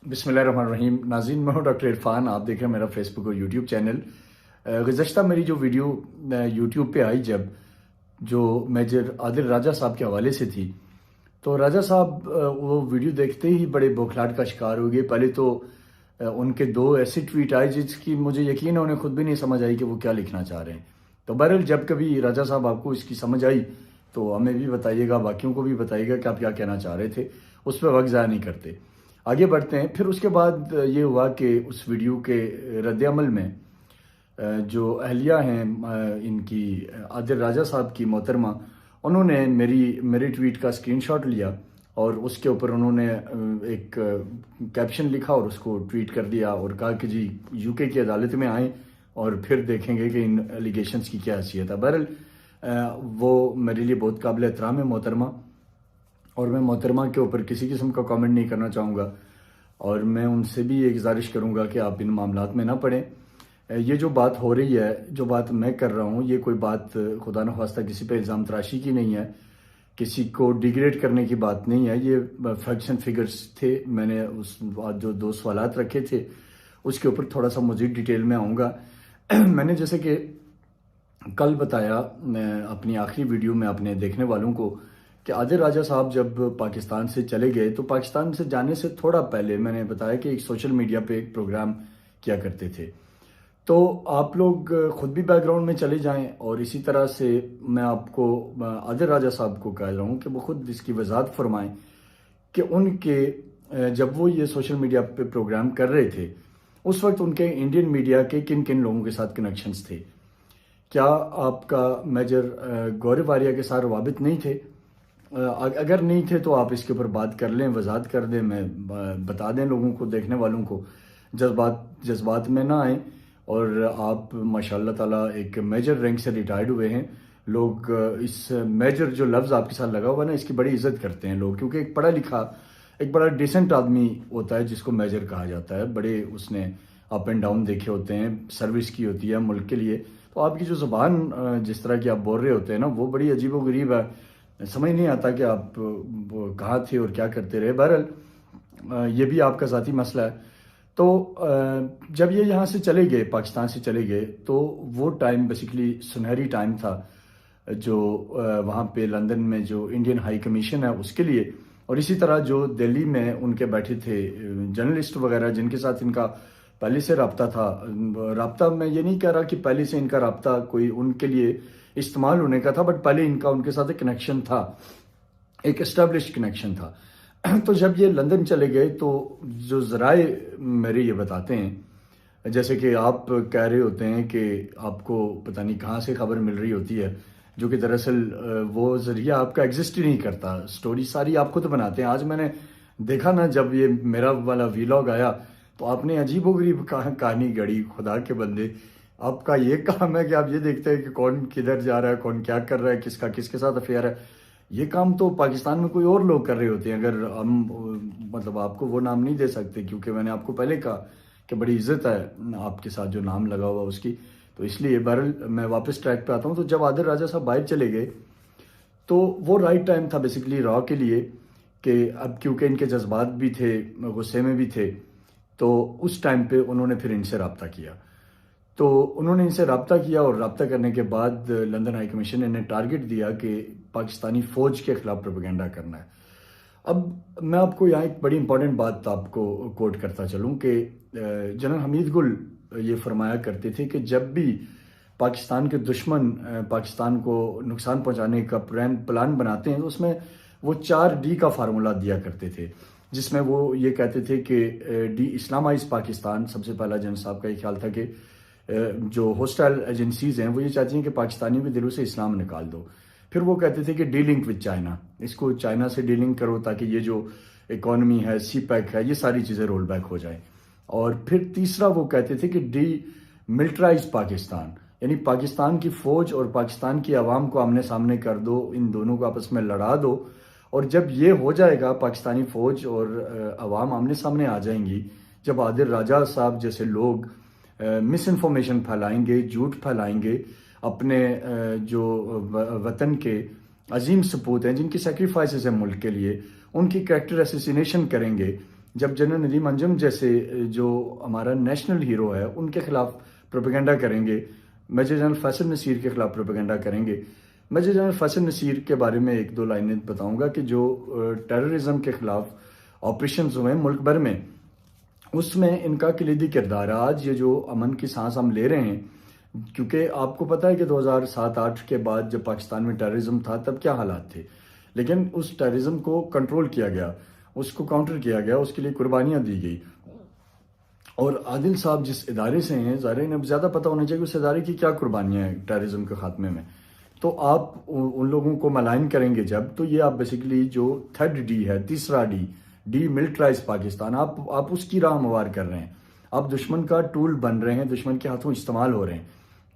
बिस्मिल्लाहिर्रहमानिर्रहीम। नाज़रीन, मैं हूं डॉक्टर इरफान। आप देख रहे हैं मेरा फेसबुक और यूट्यूब चैनल। गुज़श्ता मेरी जो वीडियो यूट्यूब पे आई, जब जो मेजर आदिल राजा साहब के हवाले से थी, तो राजा साहब वो वीडियो देखते ही बड़े बौखलाहट का शिकार हो गए। पहले तो उनके दो ऐसे ट्वीट आए जिसकी मुझे यकीन है उन्हें खुद भी नहीं समझ आई कि वो क्या लिखना चाह रहे हैं। तो बहरहाल, जब कभी राजा साहब आपको इसकी समझ आई तो हमें भी बताइएगा, बाकियों को भी बताइएगा कि आप क्या कहना चाह रहे थे। उस पर वक्त ज़ाया नहीं करते, आगे बढ़ते हैं। फिर उसके बाद ये हुआ कि उस वीडियो के रद्द-ए-अमल में जो अहलिया हैं इनकी, आदिल राजा साहब की मोहतरमा, उन्होंने मेरे ट्वीट का स्क्रीनशॉट लिया और उसके ऊपर उन्होंने एक कैप्शन लिखा और उसको ट्वीट कर दिया और कहा कि जी यूके की अदालत में आएँ और फिर देखेंगे कि इन एलिगेशंस की क्या हैसियत है। बहरहाल, वो मेरे लिए बहुत काबिल एहतराम है मोहतरमा, और मैं मोहतरमा के ऊपर किसी किस्म का कमेंट नहीं करना चाहूँगा, और मैं उनसे भी ये गुजारिश करूँगा कि आप इन मामलात में ना पड़ें। ये जो बात हो रही है, जो बात मैं कर रहा हूँ, ये कोई बात खुदा न खास्ता किसी पे इल्ज़ाम तराशी की नहीं है, किसी को डिग्रेड करने की बात नहीं है। ये फैक्ट्स एंड फिगर्स थे। मैंने उस आज जो दो सवालात रखे थे उसके ऊपर थोड़ा सा मज़ीद डिटेल में आऊँगा। मैंने जैसे कि कल बताया मैं अपनी आखिरी वीडियो में अपने देखने वालों को कि आदिल राजा साहब जब पाकिस्तान से चले गए, तो पाकिस्तान से जाने से थोड़ा पहले मैंने बताया कि एक सोशल मीडिया पे एक प्रोग्राम किया करते थे। तो आप लोग खुद भी बैकग्राउंड में चले जाएं, और इसी तरह से मैं आपको आदिल राजा साहब को कह रहा हूँ कि वो खुद इसकी वजाहत फरमाएं कि उनके जब वो ये सोशल मीडिया पे प्रोग्राम कर रहे थे, उस वक्त उनके इंडियन मीडिया के किन किन लोगों के साथ कनेक्शंस थे। क्या आपका मेजर गौरव आर्या के साथ रवाबित नहीं थे? अगर नहीं थे तो आप इसके ऊपर बात कर लें, वजाहत कर दें, मैं बता दें लोगों को, देखने वालों को। जज्बात में ना आए, और आप माशाल्लाह ताला एक मेजर रैंक से रिटायर्ड हुए हैं। लोग इस मेजर जो लफ्ज़ आपके साथ लगा हुआ है ना, इसकी बड़ी इज्जत करते हैं लोग, क्योंकि एक पढ़ा लिखा, एक बड़ा डिसेंट आदमी होता है जिसको मेजर कहा जाता है। बड़े उसने अप एंड डाउन देखे होते हैं, सर्विस की होती है मुल्क के लिए। तो आपकी जो ज़ुबान जिस तरह की आप बोल रहे होते हैं ना, वो बड़ी अजीब व गरीब है। समझ नहीं आता कि आप कहाँ थे और क्या करते रहे। बहरहाल, ये भी आपका ज़ाती मसला है। तो जब ये यहाँ से चले गए, पाकिस्तान से चले गए, तो वो टाइम बेसिकली सुनहरी टाइम था जो वहाँ पे लंदन में जो इंडियन हाई कमीशन है उसके लिए, और इसी तरह जो दिल्ली में उनके बैठे थे जर्नलिस्ट वगैरह जिनके साथ इनका पहले से रब्ता था। रब्ता मैं ये नहीं कह रहा कि पहले से इनका रब्ता कोई उनके लिए इस्तेमाल होने का था, बट पहले इनका उनके साथ एक कनेक्शन था, एक एस्टेब्लिश्ड कनेक्शन था। तो जब ये लंदन चले गए, तो जो ज़राए मेरे ये बताते हैं, जैसे कि आप कह रहे होते हैं कि आपको पता नहीं कहाँ से खबर मिल रही होती है, जो कि दरअसल वो ज़रिया आपका एग्जिस्ट ही नहीं करता। स्टोरी सारी आप खुद बनाते हैं। आज मैंने देखा ना, जब ये मेरा वाला वीलॉग आया, तो आपने अजीबोगरीब कहानी गढ़ी। खुदा के बंदे, आपका ये काम है कि आप ये देखते हैं कि कौन किधर जा रहा है, कौन क्या कर रहा है, किसका किसके साथ अफेयर है। ये काम तो पाकिस्तान में कोई और लोग कर रहे होते हैं। अगर हम मतलब आपको वो नाम नहीं दे सकते, क्योंकि मैंने आपको पहले कहा कि बड़ी इज्जत है आपके साथ जो नाम लगा हुआ उसकी। तो इसलिए बहरहाल मैं वापस ट्रैक पे आता हूँ। तो जब आदिल राजा साहब बाहर चले गए, तो वो राइट टाइम था बेसिकली रॉ के लिए, कि अब क्योंकि इनके जज्बात भी थे, गुस्से में भी थे, तो उस टाइम पे उन्होंने फिर इनसे रब्ता किया। तो उन्होंने इनसे रब्ता किया, और रब्ता करने के बाद लंदन हाई कमीशन ने इन्हें टारगेट दिया कि पाकिस्तानी फ़ौज के ख़िलाफ़ प्रोपेगेंडा करना है। अब मैं आपको यहाँ एक बड़ी इंपॉर्टेंट बात आपको कोट करता चलूँ कि जनरल हमीद गुल ये फरमाया करते थे कि जब भी पाकिस्तान के दुश्मन पाकिस्तान को नुकसान पहुँचाने का प्लान बनाते हैं, तो उसमें वो 4D का फार्मूला दिया करते थे, जिसमें वो ये कहते थे कि डी इस्लामाइज पाकिस्तान। सबसे पहला जनरल साहब का ये ख्याल था कि जो होस्टाइल एजेंसीज हैं वो ये चाहती हैं कि पाकिस्तानियों के दिलों से इस्लाम निकाल दो। फिर वो कहते थे कि डीलिंग विद चाइना, इसको चाइना से डीलिंग करो ताकि ये जो इकॉनमी है, सीपैक है, ये सारी चीज़ें रोल बैक हो जाए। और फिर तीसरा वो कहते थे कि डी मिलिटराइज पाकिस्तान, यानी पाकिस्तान की फ़ौज और पाकिस्तान की आवाम को आमने सामने कर दो, इन दोनों को आपस में लड़ा दो। और जब ये हो जाएगा, पाकिस्तानी फ़ौज और आवाम आमने सामने आ जाएंगी, जब आदिल राजा साहब जैसे लोग मिस इन्फॉर्मेशन फैलाएंगे, झूठ फैलाएंगे, अपने जो वतन के अजीम सपूत हैं जिनकी सेक्रीफाइसेस हैं मुल्क के लिए, उनकी कैरेक्टर असैसिनेशन करेंगे, जब जनरल नदीम अंजुम जैसे जो हमारा नेशनल हीरो है उनके खिलाफ प्रोपेगेंडा करेंगे, मेजर जनरल फैसल नसीर के खिलाफ प्रोपेगेंडा करेंगे। मेजर जनरल फैसल नसीर के बारे में एक दो लाइनें बताऊंगा कि जो टेररिज्म के खिलाफ ऑपरेशंस हुए मुल्क भर में, उसमें इनका कलीदी किरदार है। आज ये जो अमन की सांस हम ले रहे हैं, क्योंकि आपको पता है कि 2007-8 के बाद जब पाकिस्तान में टेररिज्म था तब क्या हालात थे, लेकिन उस टेररिज्म को कंट्रोल किया गया, उसको काउंटर किया गया, उसके लिए कुर्बानियां दी गई। और आदिल साहब जिस इदारे से हैं, ज़ाहिर इन्हें ज़्यादा पता होना चाहिए उस इदारे की क्या कुर्बानियां हैं टेररिज्म के खात्मे में। तो आप उन लोगों को मलाइन करेंगे जब, तो ये आप बेसिकली जो थर्ड डी है, तीसरा डी मिलिटराइज पाकिस्तान, आप उसकी राह हमवार कर रहे हैं। आप दुश्मन का टूल बन रहे हैं, दुश्मन के हाथों इस्तेमाल हो रहे हैं।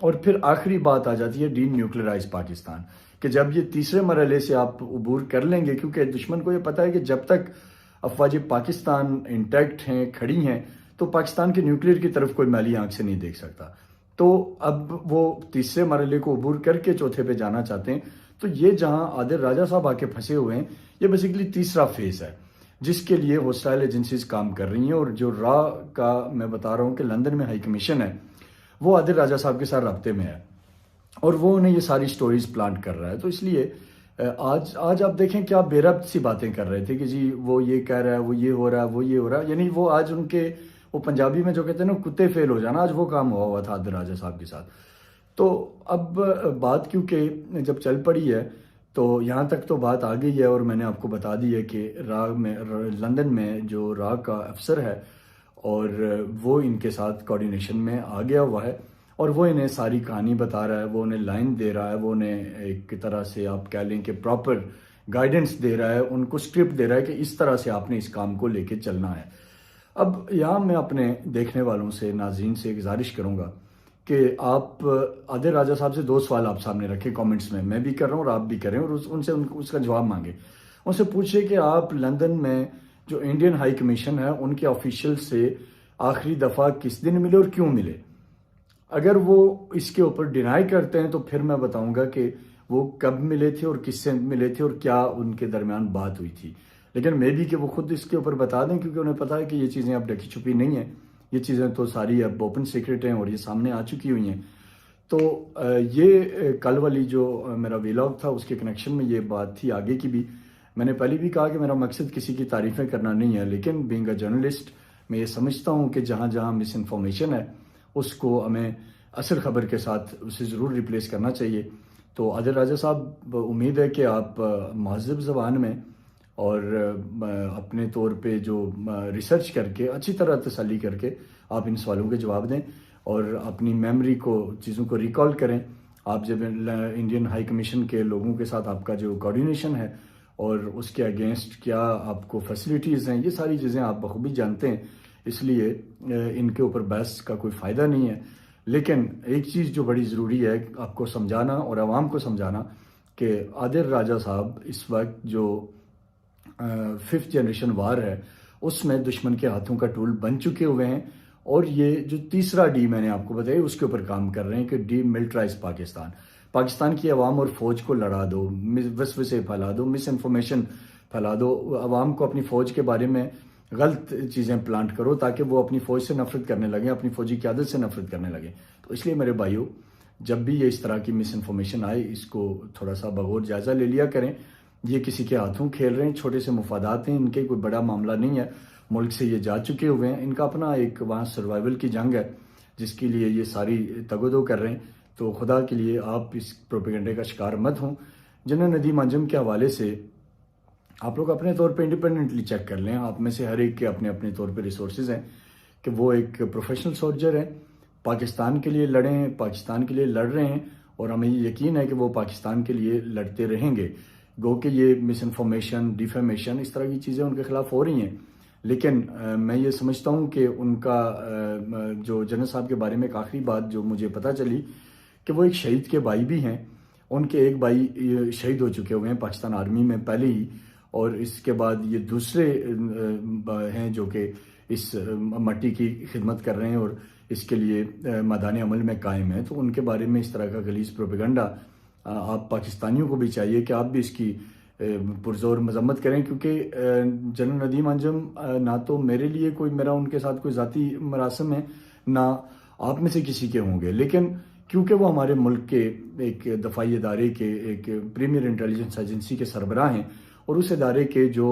और फिर आखिरी बात आ जाती है डी न्यूक्लियराइज पाकिस्तान, कि जब ये तीसरे मरहले से आप अबूर कर लेंगे, क्योंकि दुश्मन को ये पता है कि जब तक अफवाज पाकिस्तान इंटैक्ट हैं, खड़ी हैं, तो पाकिस्तान के न्यूक्लियर की तरफ कोई मैली आंख से नहीं देख सकता। तो अब वो तीसरे मरहले को अबूर करके चौथे पे जाना चाहते हैं। तो ये जहां आदिल राजा साहब आके फंसे हुए हैं, ये बेसिकली तीसरा फेज है जिसके लिए होस्टाइल एजेंसीज काम कर रही हैं। और जो रॉ का मैं बता रहा हूं कि लंदन में हाई कमीशन है, वो आदिल राजा साहब के साथ रब्ते में है और वो उन्हें ये सारी स्टोरीज प्लांट कर रहा है। तो इसलिए आज आप देखें क्या बेरब्त सी बातें कर रहे थे कि जी वो ये कह रहा है, वो ये हो रहा है, वो ये हो रहा है, यानी वो आज उनके, वो पंजाबी में जो कहते हैं ना कुत्ते फेल हो जाना, आज वो काम हुआ था आदिल राजा साहब के साथ। तो अब बात क्योंकि जब चल पड़ी है तो यहाँ तक तो बात आ गई है और मैंने आपको बता दी है कि लंदन में जो रॉ का अफसर है और वो इनके साथ कोऑर्डिनेशन में आ गया हुआ है और वो इन्हें सारी कहानी बता रहा है, वो उन्हें लाइन दे रहा है, वो उन्हें एक तरह से आप कह लें कि प्रॉपर गाइडेंस दे रहा है, उनको स्क्रिप्ट दे रहा है कि इस तरह से आपने इस काम को लेके चलना है। अब यहाँ मैं अपने देखने वालों से, नाज़रीन से गुजारिश करूँगा कि आप आदिल राजा साहब से दो सवाल आप सामने रखें कमेंट्स में, मैं भी कर रहा हूँ और आप भी करें, और उनसे उसका जवाब मांगे। उनसे पूछे कि आप लंदन में जो इंडियन हाई कमीशन है उनके ऑफिशियल से आखिरी दफ़ा किस दिन मिले और क्यों मिले। अगर वो इसके ऊपर डिनाई करते हैं तो फिर मैं बताऊंगा कि वो कब मिले थे और किससे मिले थे और क्या उनके दरमियान बात हुई थी। लेकिन मे भी कि वो खुद इसके ऊपर बता दें, क्योंकि उन्हें पता है कि ये चीज़ें अब ढकी छुपी नहीं है, ये चीज़ें तो सारी अब ओपन सीक्रेट हैं और ये सामने आ चुकी हुई हैं। तो ये कल वाली जो मेरा व्लॉग था उसके कनेक्शन में ये बात थी। आगे की भी मैंने पहले भी कहा कि मेरा मकसद किसी की तारीफ़ें करना नहीं है, लेकिन बीइंग अ जर्नलिस्ट मैं ये समझता हूँ कि जहाँ जहाँ मिस इन्फॉर्मेशन है उसको हमें असल खबर के साथ उसे ज़रूर रिप्लेस करना चाहिए। तो आदिल राजा साहब, उम्मीद है कि आप महज़ब ज़बान में और अपने तौर पे जो रिसर्च करके अच्छी तरह तसल्ली करके आप इन सवालों के जवाब दें और अपनी मेमोरी को, चीज़ों को रिकॉल करें। आप जब इंडियन हाई कमीशन के लोगों के साथ आपका जो कोऑर्डिनेशन है और उसके अगेंस्ट क्या आपको फैसिलिटीज़ हैं, ये सारी चीज़ें आप बखूबी जानते हैं, इसलिए इनके ऊपर बहस का कोई फ़ायदा नहीं है। लेकिन एक चीज़ जो बड़ी ज़रूरी है आपको समझाना और आवाम को समझाना कि आदिल राजा साहब इस वक्त जो 5th जनरेशन वार है उसमें दुश्मन के हाथों का टूल बन चुके हुए हैं। और ये जो तीसरा डी मैंने आपको बताया उसके ऊपर काम कर रहे हैं कि डी मिलिटराइज पाकिस्तान की आवाम और फौज को लड़ा दो, वसवसे फैला दो, मिस इन्फॉर्मेशन फैला दो, आवाम को अपनी फौज के बारे में गलत चीज़ें प्लांट करो ताकि वो अपनी फौज से नफरत करने लगे, अपनी फौजी क़यादत से नफरत करने लगे। तो इसलिए मेरे भाइयों, जब भी ये इस तरह की मिस इन्फॉर्मेशन आए इसको थोड़ा सा बगौर जायज़ा ले लिया करें। ये किसी के हाथों खेल रहे हैं, छोटे से मुफादात हैं इनके, कोई बड़ा मामला नहीं है, मुल्क से ये जा चुके हुए हैं, इनका अपना एक वहाँ सर्वाइवल की जंग है जिसके लिए ये सारी तगोदो कर रहे हैं। तो खुदा के लिए आप इस प्रोपेगेंडे का शिकार मत हों। जनरल नदीम अंजुम के हवाले से आप लोग अपने तौर पे इंडिपेंडेंटली चेक कर लें। आप में से हर एक के अपने अपने तौर पे रिसोर्सेज हैं कि वो एक प्रोफेशनल सोल्जर है, पाकिस्तान के लिए लड़े हैं, पाकिस्तान के लिए लड़ रहे हैं और हमें ये यकीन है कि वो पाकिस्तान के लिए लड़ते रहेंगे। गो कि ये मिस इन्फॉर्मेशन, डिफेमेशन, इस तरह की चीज़ें उनके खिलाफ हो रही हैं, लेकिन मैं ये समझता हूँ कि उनका जो जनरल साहब के बारे में एक आखिरी बात जो मुझे पता चली कि वो एक शहीद के भाई भी हैं। उनके एक भाई शहीद हो चुके हुए हैं पाकिस्तान आर्मी में पहले ही, और इसके बाद ये दूसरे हैं जो कि इस मट्टी की खिदमत कर रहे हैं और इसके लिए मैदान अमल में कायम है। तो उनके बारे में इस तरह का गलीज़ प्रोपेगेंडा आप पाकिस्तानियों को भी चाहिए कि आप भी इसकी पुरजोर मजम्मत करें, क्योंकि जनरल नदीम अंजम ना तो मेरे लिए कोई मेरा उनके साथ कोई ज़ाती मरासम है, ना आप में से किसी के होंगे, लेकिन क्योंकि वो हमारे मुल्क के एक दफाई इदारे के एक प्रीमियर इंटेलिजेंस एजेंसी के सरबराह हैं और उस इदारे के जो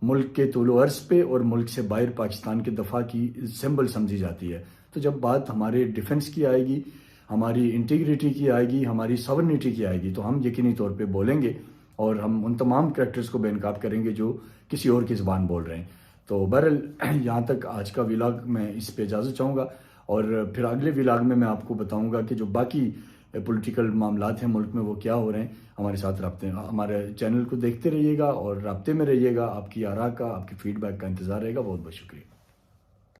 मुल्क के तूलो अर्ज पे और मुल्क से बाहर पाकिस्तान के दफा की सिंबल समझी जाती है, तो जब बात हमारे डिफेंस की आएगी, हमारी इंटीग्रिटी की आएगी, हमारी सॉवरेनिटी की आएगी, तो हम यकीनी तौर पे बोलेंगे और हम उन तमाम करैक्टर्स को बेनकाब करेंगे जो किसी और की ज़बान बोल रहे हैं। तो बहरहाल यहाँ तक आज का व्लॉग, मैं इस पे इजाज़त चाहूँगा और फिर अगले व्लॉग में मैं आपको बताऊँगा कि जो बाकी पॉलिटिकल मामलात हैं मुल्क में वो क्या हो रहे हैं। हमारे साथ रब्ते, हमारे चैनल को देखते रहिएगा और रब्ते में रहिएगा। आपकी आरा का, आपकी फीडबैक का इंतज़ार रहेगा। बहुत बहुत शुक्रिया।